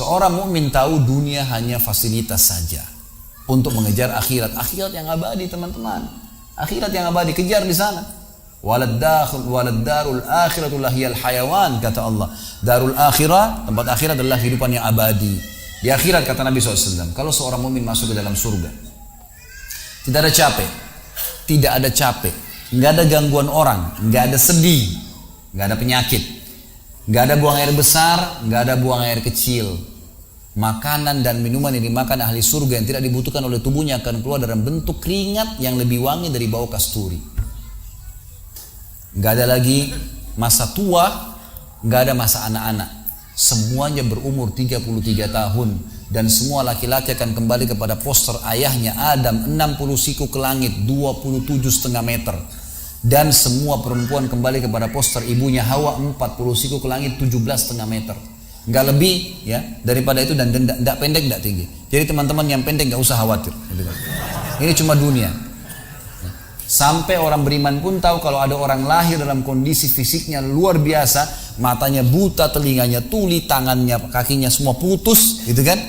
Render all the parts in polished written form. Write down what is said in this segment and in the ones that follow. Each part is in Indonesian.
Seorang mukmin tahu dunia hanya fasilitas saja untuk mengejar akhirat. Akhirat yang abadi, teman-teman. Akhirat yang abadi, kejar di sana. Walad darul akhiratul lahiyal hayawan, kata Allah. Darul akhirah, tempat akhirat adalah kehidupan yang abadi. Di akhirat, kata Nabi SAW, kalau seorang mukmin masuk ke dalam surga, tidak ada capek, tidak ada capek, nggak ada gangguan orang, nggak ada sedih, nggak ada penyakit, nggak ada buang air besar, nggak ada buang air kecil. Makanan dan minuman yang dimakan ahli surga yang tidak dibutuhkan oleh tubuhnya akan keluar dalam bentuk keringat yang lebih wangi dari bau kasturi. Nggak ada lagi masa tua, nggak ada masa anak-anak. Semuanya berumur 33 tahun dan semua laki-laki akan kembali kepada poster ayahnya Adam 60 siku ke langit 27,5 meter, dan semua perempuan kembali kepada poster ibunya Hawa 40 siku ke langit 17,5 meter. Nggak lebih ya daripada itu, dan tidak pendek tidak tinggi. Jadi teman-teman yang pendek nggak usah khawatir. Ini cuma dunia. Sampai orang beriman pun tahu kalau ada orang lahir dalam kondisi fisiknya luar biasa, matanya buta, telinganya tuli, tangannya, kakinya semua putus, gitu kan?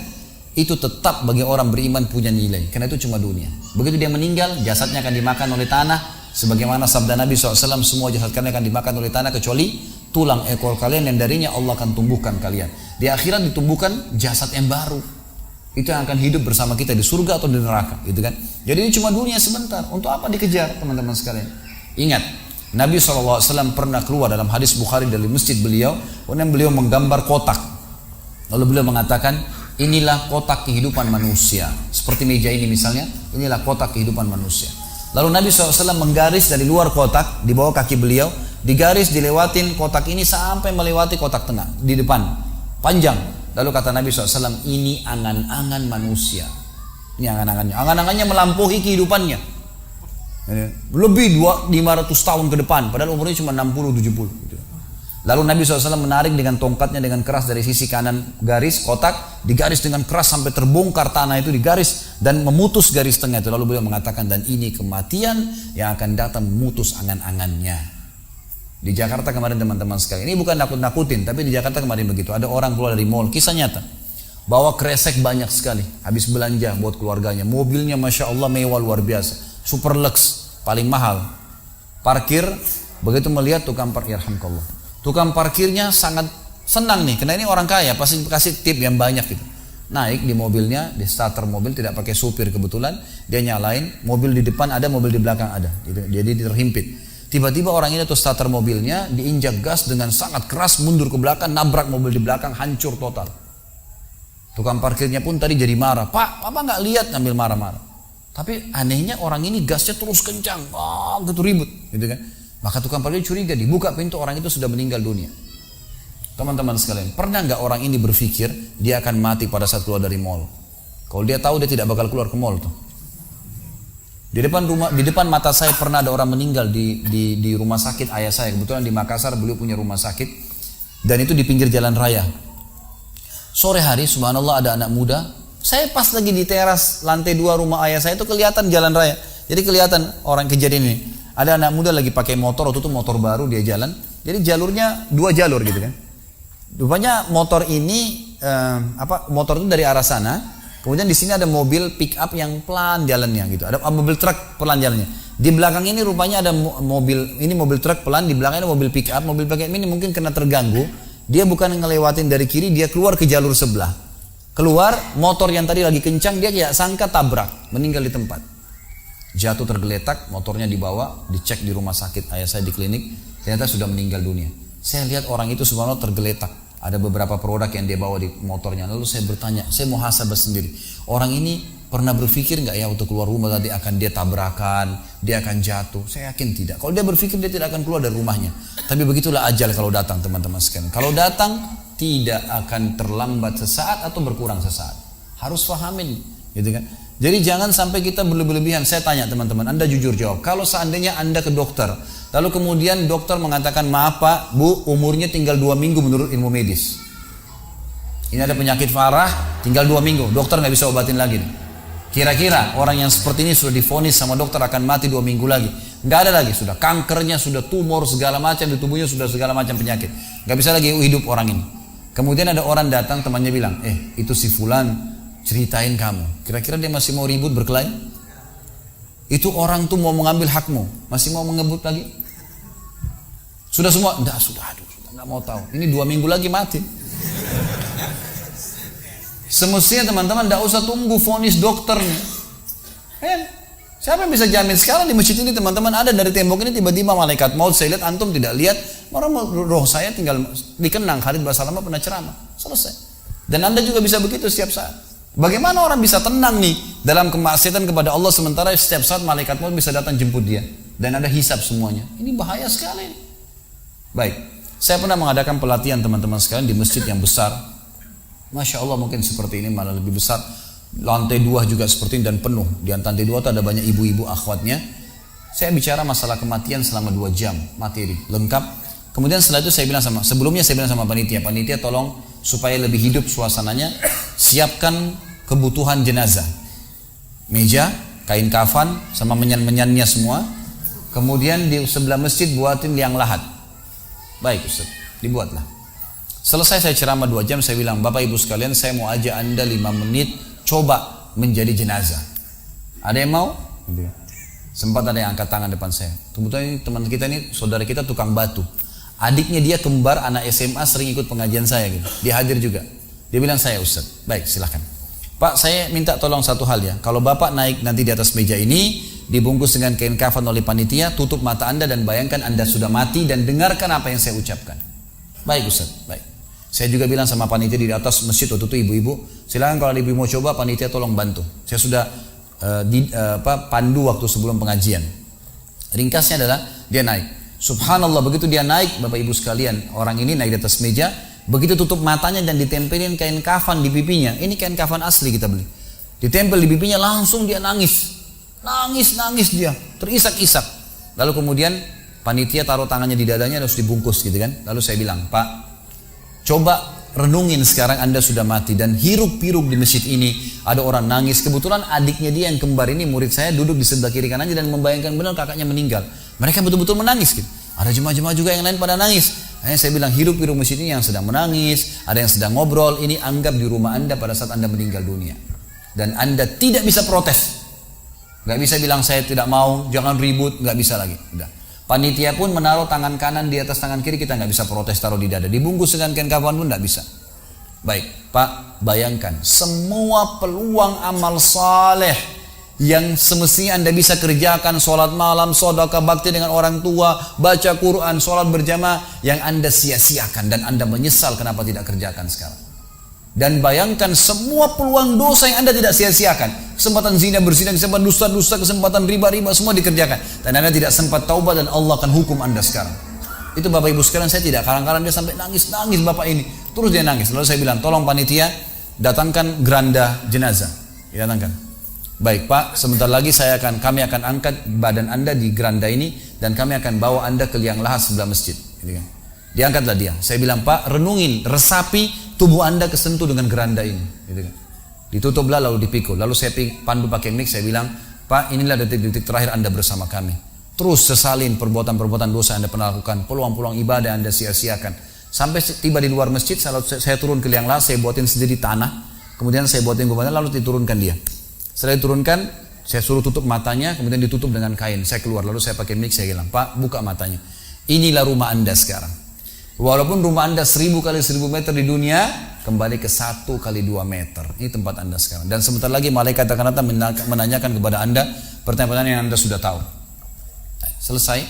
Itu tetap bagi orang beriman punya nilai, karena itu cuma dunia. Begitu dia meninggal, jasadnya akan dimakan oleh tanah, sebagaimana sabda Nabi SAW, semua jasad kalian akan dimakan oleh tanah kecuali tulang ekor kalian yang darinya Allah akan tumbuhkan kalian. Di akhirat ditumbuhkan jasad yang baru. Itu yang akan hidup bersama kita di surga atau di neraka, gitu kan? Jadi ini cuma dunia sebentar. Untuk apa dikejar, teman-teman sekalian? Ingat, Nabi SAW pernah keluar dalam hadis Bukhari dari masjid beliau, kemudian beliau menggambar kotak. Lalu beliau mengatakan, inilah kotak kehidupan manusia. Seperti meja ini misalnya, inilah kotak kehidupan manusia. Lalu Nabi SAW menggaris dari luar kotak, di bawah kaki beliau, digaris, dilewatin kotak ini sampai melewati kotak tengah, di depan, panjang. Lalu kata Nabi SAW, ini angan-angan manusia. Ini angan-angannya. Angan-angannya melampaui kehidupannya. Lebih 500 tahun ke depan. Padahal umurnya cuma 60-70. Lalu Nabi SAW menarik dengan tongkatnya dengan keras dari sisi kanan garis kotak. Digaris dengan keras sampai terbongkar tanah itu digaris. Dan memutus garis tengah itu. Lalu beliau mengatakan, dan ini kematian yang akan datang memutus angan-angannya. Di Jakarta kemarin teman-teman sekalian, ini bukan nakut-nakutin, tapi di Jakarta kemarin begitu. Ada orang keluar dari mall, kisah nyata, bawa kresek banyak sekali, habis belanja buat keluarganya. Mobilnya Masya Allah mewah luar biasa, super lux, paling mahal. Parkir, begitu melihat tukang parkir, yarhamkallah, tukang parkirnya sangat senang nih, karena ini orang kaya, pasti kasih tip yang banyak gitu. Naik di mobilnya, di starter mobil, tidak pakai supir kebetulan, dia nyalain, mobil di depan ada, mobil di belakang ada, jadi terhimpit. Tiba-tiba orang ini atau starter mobilnya diinjak gas dengan sangat keras, mundur ke belakang, nabrak mobil di belakang, hancur total. Tukang parkirnya pun tadi jadi marah, Pak, apa nggak lihat, ngambil marah-marah. Tapi anehnya orang ini gasnya terus kencang, gitu ribut, gitu kan? Maka tukang parkir curiga, dibuka pintu, orang itu sudah meninggal dunia. Teman-teman sekalian, pernah nggak orang ini berpikir dia akan mati pada saat keluar dari mall? Kalau dia tahu dia tidak bakal keluar ke mall tuh. Di depan mata saya pernah ada orang meninggal di rumah sakit ayah saya. Kebetulan di Makassar beliau punya rumah sakit, dan itu di pinggir jalan raya. Sore hari subhanallah ada anak muda. Saya pas lagi di teras lantai 2 rumah ayah saya itu kelihatan jalan raya. Jadi kelihatan orang kejadian ini. Ada anak muda lagi pakai motor, waktu itu motor baru dia jalan. Jadi jalurnya 2 jalur gitu kan. Rupanya motor ini motor itu dari arah sana. Kemudian di sini ada mobil pick up yang pelan jalannya gitu. Ada mobil truk pelan jalannya. Di belakang ini rupanya ada mobil truk pelan, di belakangnya ada mobil pick up. Mobil pick up ini mungkin kena terganggu. Dia bukan ngelewatin dari kiri, dia keluar ke jalur sebelah. Keluar, motor yang tadi lagi kencang dia kayak sangka tabrak, meninggal di tempat. Jatuh tergeletak, motornya dibawa, dicek di rumah sakit ayah saya di klinik, ternyata sudah meninggal dunia. Saya lihat orang itu subhanallah tergeletak. Ada beberapa produk yang dia bawa di motornya. Lalu saya bertanya, saya muhasabah sendiri. Orang ini pernah berpikir nggak ya untuk keluar rumah tadi akan dia tabrakan, dia akan jatuh? Saya yakin tidak. Kalau dia berpikir dia tidak akan keluar dari rumahnya. Tapi begitulah ajal kalau datang teman-teman sekalian. Kalau datang tidak akan terlambat sesaat atau berkurang sesaat. Harus fahamin, gitu kan? Jadi jangan sampai kita berlebihan. Saya tanya teman-teman, Anda jujur jawab. Kalau seandainya Anda ke dokter, lalu kemudian dokter mengatakan, maaf Pak, Bu, umurnya tinggal 2 minggu menurut ilmu medis. Ini ada penyakit parah, tinggal 2 minggu, dokter nggak bisa obatin lagi. Kira-kira orang yang seperti ini sudah divonis sama dokter akan mati 2 minggu lagi. Nggak ada lagi, sudah kankernya, sudah tumor segala macam di tubuhnya, sudah segala macam penyakit. Nggak bisa lagi hidup orang ini. Kemudian ada orang datang, temannya bilang, itu si fulan ceritain kamu. Kira-kira dia masih mau ribut berkelahi? Itu orang tuh mau mengambil hakmu, masih mau mengebut lagi? Sudah semua? Enggak, sudah enggak mau tahu. Ini 2 minggu lagi mati. Semestinya teman-teman enggak usah tunggu vonis dokter nih. Siapa yang bisa jamin sekarang di masjid ini teman-teman ada dari tembok ini tiba-tiba malaikat maut, saya lihat antum tidak lihat, orang roh saya tinggal dikenang. Khalid Basalamah pernah ceramah, selesai. Dan anda juga bisa begitu setiap saat. Bagaimana orang bisa tenang nih dalam kemaksiatan kepada Allah sementara setiap saat malaikat maut bisa datang jemput dia dan ada hisab semuanya. Ini bahaya sekali. Baik, saya pernah mengadakan pelatihan teman-teman sekalian di masjid yang besar. Masya Allah mungkin seperti ini malah lebih besar. Lantai 2 juga seperti ini dan penuh. Di lantai 2 itu ada banyak ibu-ibu akhwatnya. Saya bicara masalah kematian selama 2 jam materi lengkap. Kemudian setelah itu sebelumnya saya bilang sama panitia tolong supaya lebih hidup suasananya, siapkan kebutuhan jenazah, meja, kain kafan sama menyan-menyannya semua. Kemudian di sebelah masjid buatin liang lahat. Baik Ustaz, dibuatlah. Selesai saya ceramah 2 jam, saya bilang, Bapak Ibu sekalian, saya mau ajak anda 5 menit coba menjadi jenazah. Ada yang mau? Sempat ada yang angkat tangan depan saya. Kebetulan teman kita ini, saudara kita tukang batu. Adiknya dia kembar anak SMA sering ikut pengajian saya gitu. Dia hadir juga. Dia bilang, saya Ustaz. Baik, silahkan. Pak, saya minta tolong satu hal ya. Kalau Bapak naik nanti di atas meja ini, dibungkus dengan kain kafan oleh panitia, tutup mata anda dan bayangkan anda sudah mati dan dengarkan apa yang saya ucapkan. Baik Ustaz, baik. Saya juga bilang sama panitia di atas masjid waktu itu, ibu-ibu, silakan kalau ibu mau coba, panitia tolong bantu. Saya sudah pandu waktu sebelum pengajian. Ringkasnya adalah dia naik. Subhanallah, begitu dia naik, Bapak Ibu sekalian, orang ini naik di atas meja, begitu tutup matanya dan ditempelin kain kafan di pipinya. Ini kain kafan asli kita beli. Ditempel di pipinya, langsung dia nangis. Nangis dia, terisak-isak. Lalu kemudian panitia taruh tangannya di dadanya, harus dibungkus gitu kan. Lalu saya bilang, Pak, coba renungin sekarang anda sudah mati dan hiruk-pikuk di masjid ini ada orang nangis. Kebetulan adiknya dia yang kembar ini murid saya duduk di sebelah kiri kanannya dan membayangkan benar kakaknya meninggal. Mereka betul-betul menangis gitu. Ada jemaah-jemaah juga yang lain pada nangis. Hanya saya bilang hiruk-pikuk masjid ini yang sedang menangis, ada yang sedang ngobrol. Ini anggap di rumah anda pada saat anda meninggal dunia. Dan anda tidak bisa protes. Gak bisa bilang saya tidak mau, jangan ribut, gak bisa lagi. Udah. Panitia pun menaruh tangan kanan di atas tangan kiri, kita nggak bisa protes taruh di dada. Dibungkus dengan kain kafan pun nggak bisa. Baik, Pak, bayangkan semua peluang amal saleh yang semestinya anda bisa kerjakan, sholat malam, sedekah bakti dengan orang tua, baca Quran, sholat berjamaah, yang anda sia-siakan dan anda menyesal kenapa tidak kerjakan sekarang. Dan bayangkan semua peluang dosa yang anda tidak sia-siakan. Kesempatan zina, berzina, kesempatan dusta-dusta, kesempatan riba-riba, semua dikerjakan. Dan anda tidak sempat taubat dan Allah akan hukum anda sekarang. Itu Bapak Ibu sekalian, saya tidak karang-karang dia sampai nangis Bapak ini. Terus dia nangis. Lalu saya bilang, tolong panitia datangkan geranda jenazah. Datangkan. Baik Pak, sebentar lagi kami akan angkat badan anda di geranda ini dan kami akan bawa anda ke liang lahat sebelah masjid. Gitu kan. Diangkatlah dia. Saya bilang, Pak, renungin, resapi tubuh anda kesentuh dengan geranda ini. Gitu kan. Ditutuplah lalu dipikul. Lalu saya pandu pakai mic, saya bilang, Pak, inilah detik-detik terakhir anda bersama kami. Terus sesalin perbuatan-perbuatan dosa yang anda pernah lakukan, peluang-peluang ibadah yang anda sia-siakan. Sampai tiba di luar masjid, saya turun ke liang lahat, saya buatin sendiri tanah, kemudian saya buatin kuburan, lalu diturunkan dia. Setelah diturunkan, saya suruh tutup matanya, kemudian ditutup dengan kain. Saya keluar, lalu saya pakai mic, saya bilang, Pak, buka matanya. Inilah rumah anda sekarang. Walaupun rumah anda 1000 kali 1000 meter di dunia, kembali ke 1 kali 2 meter. Ini tempat anda sekarang. Dan sebentar lagi malaikat akan datang menanyakan kepada anda pertanyaan yang anda sudah tahu. Selesai.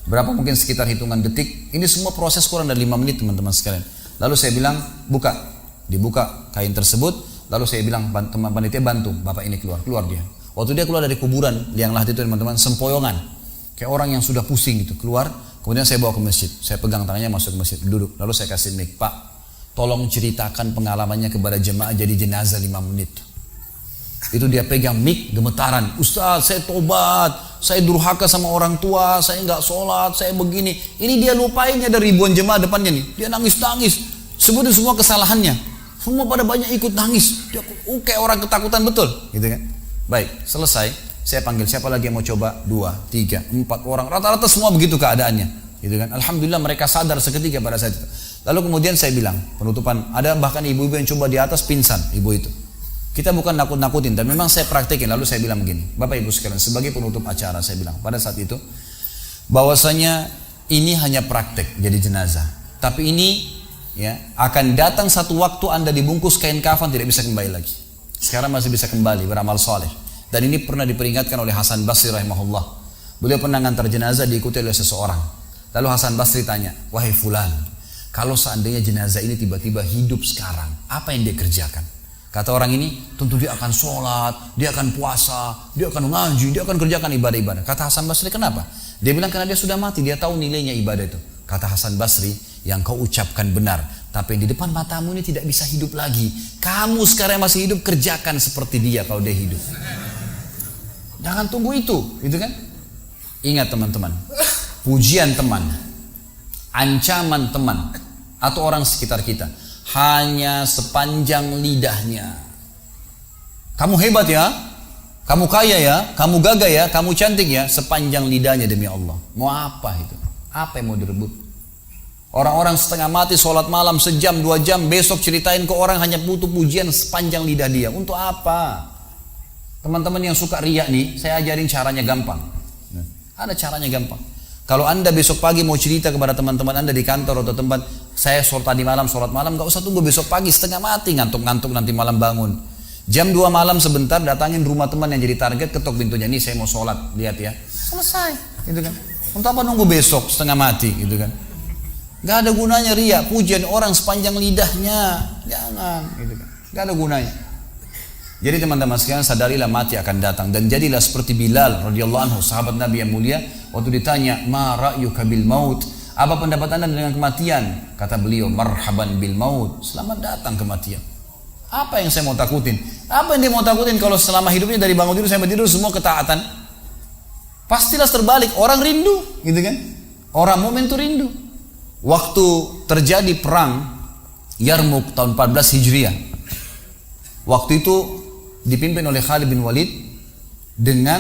Berapa mungkin sekitar hitungan detik. Ini semua proses kurang dari 5 menit teman-teman sekalian. Lalu saya bilang, buka. Dibuka kain tersebut. Lalu saya bilang, teman panitia bantu. Bapak ini keluar dia. Waktu dia keluar dari kuburan liang lahat itu teman-teman, sempoyongan. Kayak orang yang sudah pusing gitu. Keluar. Kemudian saya bawa ke masjid, saya pegang tangannya masuk ke masjid, duduk. Lalu saya kasih mic, Pak, tolong ceritakan pengalamannya kepada jemaah jadi jenazah 5 menit. Itu dia pegang mic, gemetaran. Ustaz, saya tobat, saya durhaka sama orang tua, saya nggak sholat, saya begini. Ini dia lupain, ada ribuan jemaah depannya nih. Dia nangis-nangis, sebutin semua kesalahannya. Semua pada banyak ikut nangis. Dia kayak orang ketakutan betul, gitu kan? Baik, selesai. Saya panggil siapa lagi yang mau coba? 2, 3, 4 orang. Rata-rata semua begitu keadaannya. Gitu kan? Alhamdulillah mereka sadar seketika pada saat itu. Lalu kemudian saya bilang, penutupan, ada bahkan ibu-ibu yang coba di atas pingsan, ibu itu. Kita bukan nakut-nakutin, tapi memang saya praktekin. Lalu saya bilang begini, Bapak Ibu sekalian, sebagai penutup acara saya bilang pada saat itu, bahwasanya ini hanya praktek jadi jenazah. Tapi ini ya akan datang satu waktu Anda dibungkus kain kafan tidak bisa kembali lagi. Sekarang masih bisa kembali beramal soleh. Dan ini pernah diperingatkan oleh Hasan Basri rahimahullah. Beliau pernah ngantar jenazah diikuti oleh seseorang. Lalu Hasan Basri tanya, wahai fulan, kalau seandainya jenazah ini tiba-tiba hidup sekarang, apa yang dia kerjakan? Kata orang ini, tentu dia akan sholat, dia akan puasa, dia akan ngaji, dia akan kerjakan ibadah-ibadah. Kata Hasan Basri, kenapa? Dia bilang karena dia sudah mati, dia tahu nilainya ibadah itu. Kata Hasan Basri, yang kau ucapkan benar, tapi di depan matamu ini tidak bisa hidup lagi. Kamu sekarang masih hidup, kerjakan seperti dia kalau dia hidup. Jangan tunggu itu, gitu kan? Ingat teman-teman, pujian teman, ancaman teman, atau orang sekitar kita hanya sepanjang lidahnya. Kamu hebat ya, kamu kaya ya, kamu gagah ya, kamu cantik ya, sepanjang lidahnya demi Allah. Mau apa itu? Apa yang mau direbut? Orang-orang setengah mati sholat malam sejam 2 jam, besok ceritain ke orang hanya butuh pujian sepanjang lidah dia. Untuk apa? Teman-teman yang suka riak nih, saya ajarin caranya gampang. Ada caranya gampang. Kalau Anda besok pagi mau cerita kepada teman-teman Anda di kantor atau tempat, saya sholat tadi malam, sholat malam, gak usah tunggu besok pagi setengah mati, ngantuk-ngantuk nanti malam bangun. Jam 2 malam sebentar datangin rumah teman yang jadi target, ketok pintunya, nih saya mau sholat, lihat ya. Selesai, gitu kan. Untuk apa nunggu besok setengah mati, gitu kan. Gak ada gunanya riak, pujian orang sepanjang lidahnya, jangan, gitu kan. Gak ada gunanya. Jadi teman-teman sekalian sadarilah mati akan datang dan jadilah seperti Bilal radhiyallahu anhu, sahabat Nabi yang mulia, waktu ditanya, "Ma ra'yuka bil maut?" Apa pendapat Anda dengan kematian? Kata beliau, "Marhaban bil maut." Selamat datang kematian. Apa yang saya mau takutin? Apa yang dia mau takutin kalau selama hidupnya dari bangun tidur sampai tidur semua ketaatan? Pastilah terbalik, orang rindu, gitu kan? Orang mukmin itu rindu. Waktu terjadi perang Yarmuk tahun 14 Hijriah. Waktu itu dipimpin oleh Khalid bin Walid dengan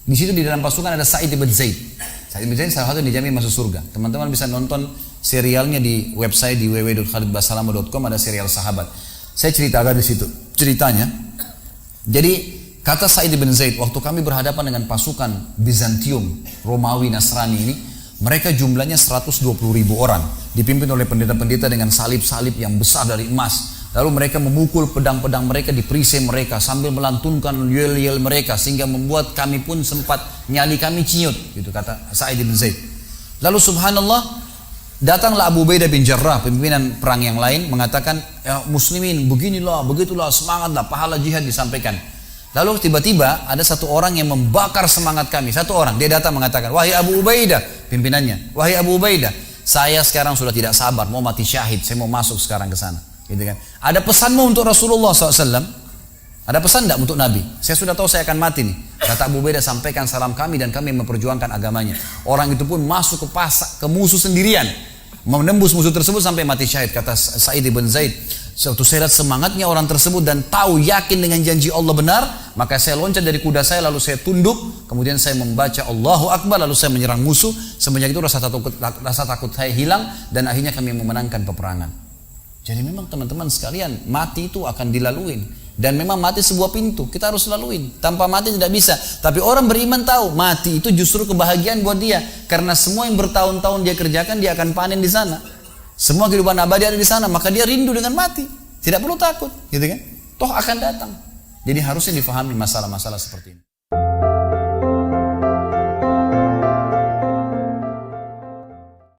di situ di dalam pasukan ada Sa'id bin Zaid. Sa'id bin Zaid salah satu yang dijamin masuk surga. Teman-teman bisa nonton serialnya di website di www.khalidbasalamah.com, ada serial sahabat. Saya ceritakan di situ ceritanya. Jadi kata Sa'id bin Zaid, waktu kami berhadapan dengan pasukan Bizantium, Romawi, Nasrani ini, mereka jumlahnya 120.000 orang, dipimpin oleh pendeta-pendeta dengan salib-salib yang besar dari emas. Lalu mereka memukul pedang-pedang mereka di perisai mereka sambil melantunkan yel-yel mereka sehingga membuat kami pun sempat nyali kami ciut, gitu kata Sa'id bin Zaid. Lalu subhanallah datanglah Abu Ubaidah bin Jarrah, pimpinan perang yang lain, mengatakan, ya muslimin beginilah, begitulah, semangatlah, pahala jihad disampaikan. Lalu tiba-tiba ada satu orang yang membakar semangat kami. Satu orang, dia datang mengatakan, wahai Abu Ubaidah, pimpinannya, wahai Abu Ubaidah, saya sekarang sudah tidak sabar, mau mati syahid, saya mau masuk sekarang ke sana. Gitu kan. Ada pesanmu untuk Rasulullah SAW? Ada pesan tidak untuk Nabi? Saya sudah tahu saya akan mati nih. Kata Abu Ubaidah, sampaikan salam kami dan kami memperjuangkan agamanya. Orang itu pun masuk ke musuh sendirian, menembus musuh tersebut sampai mati syahid. Kata Sa'id bin Zaid, waktu saya lihat semangatnya orang tersebut dan tahu yakin dengan janji Allah benar, maka saya loncat dari kuda saya lalu saya tunduk, kemudian saya membaca Allahu Akbar, lalu saya menyerang musuh. Semenjak itu rasa takut saya hilang dan akhirnya kami memenangkan peperangan. Jadi memang teman-teman sekalian, mati itu akan dilaluin. Dan memang mati sebuah pintu, kita harus laluin. Tanpa mati tidak bisa. Tapi orang beriman tahu, mati itu justru kebahagiaan buat dia. Karena semua yang bertahun-tahun dia kerjakan, dia akan panen di sana. Semua kehidupan abadi ada di sana, maka dia rindu dengan mati. Tidak perlu takut, gitu kan? Toh akan datang. Jadi harusnya difahami masalah-masalah seperti ini.